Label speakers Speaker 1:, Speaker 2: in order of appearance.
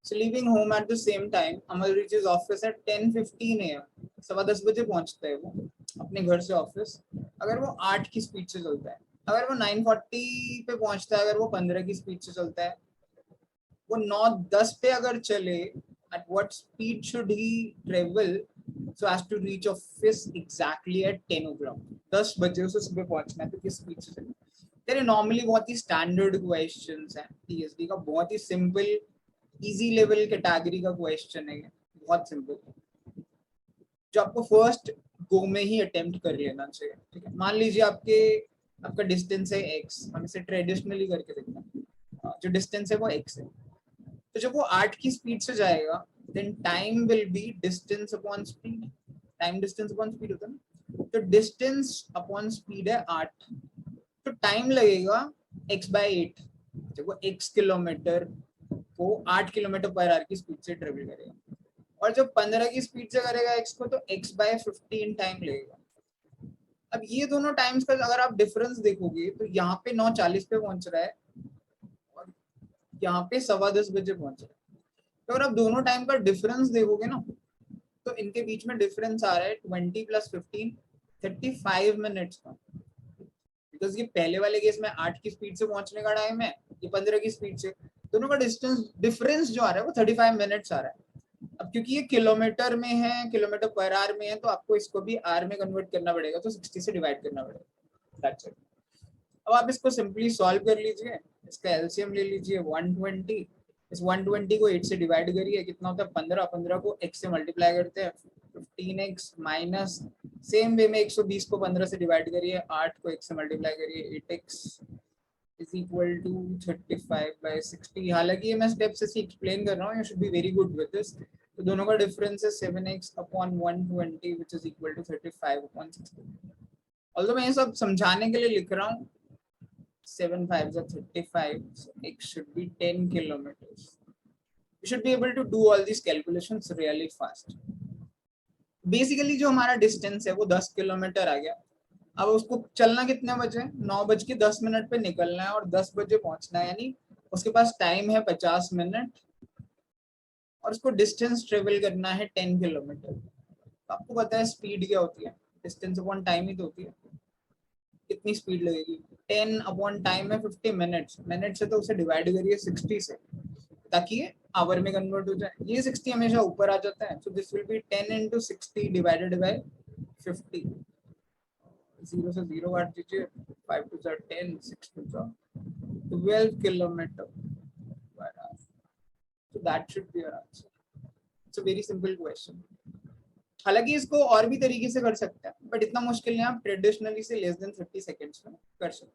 Speaker 1: So leaving home at the same time, Amal reaches office at 10:15 a.m. 10:15 बजे पहुंचता है वो अपने घर से ऑफिस, अगर वो 8 की स्पीड से चलता है। अगर वो 9:40 पे पहुंचता है, अगर वो 15 की स्पीड से चलता है, वो 9:10 पे अगर चले, at what speed should he travel so as to reach office exactly at 10 o'clock? 10 बजे उसे सुबह पहुंचना है, तो किस स्पीड से चले? तेरे नॉर्मली बहुत ही स्टैंडर्ड क्वेश्चंस हैं, टीएसडी का बहुत ही सिंपल इजी लेवल कैटेगरी का क्वेश्चन है, बहुत सिंपल, जो आपको फर्स्ट गो में ही अटेम्प्ट कर लेना चाहिए। ठीक है, मान लीजिए आपका डिस्टेंस है x, हम इसे ट्रेडिशनली करके देखते हैं, जो डिस्टेंस है वो x है, तो जब वो 8 की स्पीड से जाएगा, then time will be distance upon speed. Time distance upon speed होता है ना, तो डिस्टेंस अपॉन स्पीड है 8, तो टाइम लगेगा x/8। जब वो x किलोमीटर को 8 किलोमीटर पर आवर की स्पीड से ट्रेवल करेगा, और जब 15 की स्पीड से करेगा x को, तो x/15 टाइम लगेगा। अब ये दोनों टाइम्स का अगर आप डिफरेंस देखोगे, तो यहाँ पे 9:40 पे पहुंच रहा है और यहाँ पे 10:15 बजे पहुंच रहा है। तो अगर आप दोनों टाइम का डिफरेंस देखोगे ना, तो इनके बीच में डिफरेंस आ रहा है 20 + 15 35 मिनट्स का। बिकॉज ये पहले वाले केस में 8 की स्पीड से पहुंचने का टाइम है, ये 15 की स्पीड से, दोनों का डिफरेंस जो आ रहा है वो 35 मिनट्स आ रहा है। अब क्योंकि ये किलोमीटर में है, किलोमीटर पर आवर में है, तो आपको इसको भी आर में कन्वर्ट करना पड़ेगा, तो 60 से डिवाइड करना पड़ेगा। That's it. अब आप इसको सिंपली सॉल्व कर लीजिए, इसका एलसीएम ले लीजिए 120, इस 120 को 8 से डिवाइड करिए, कितना होता है 15, 15 को x से मल्टीप्लाई करते हैं 15x माइनस, सेम वे में 120 को 15 से डिवाइड करिए, 8 को x से मल्टीप्लाई करिए, 8x इज इक्वल टू 35/60। हालांकि ये मैं स्टेप्स ऐसे एक्सप्लेन कर रहा हूँ, you should be very good with this. तो दोनों का डिफरेंस है 7x upon 120 which is equal to 35/60। Although मैं ये सब समझाने के लिए लिख रहा हूँ, 7 5s are 35, so x should be 10 kilometers. You should be able to do all these calculations really fast. Basically जो हमारा डिस्टेंस है वो 10 किलोमीटर आ गया। अब उसको चलना कितने बजे, 9:10 पे निकलना है और 10 बजे पहुंचना है, यानी उसके पास टाइम है 50 मिनट, और उसको डिस्टेंस ट्रेवल करना है 10 किलोमीटर। तो आपको पता है स्पीड क्या होती है, डिस्टेंस अपॉन टाइम ही तो होती है। कितनी स्पीड लगेगी, 10 अपॉन टाइम है 50 मिनट्स, मिनट से तो उसे डिवाइड करिए 60 से, ताकि ये आवर में कन्वर्ट हो जाए। ये 60 हमेशा ऊपर आ जाता है, so this will be 10 × 60 divided by 50। 0 से 0 काट दीजिए, 5 2 are 10, 6 2 are 12 kilometre per hour. So that should be your answer. It's a very simple question. हालांकि इसको और भी तरीके से कर सकते हैं, बट इतना मुश्किल नहीं, आप ट्रेडिशनली से लेस देन 30 सेकेंड्स में कर सकते हैं।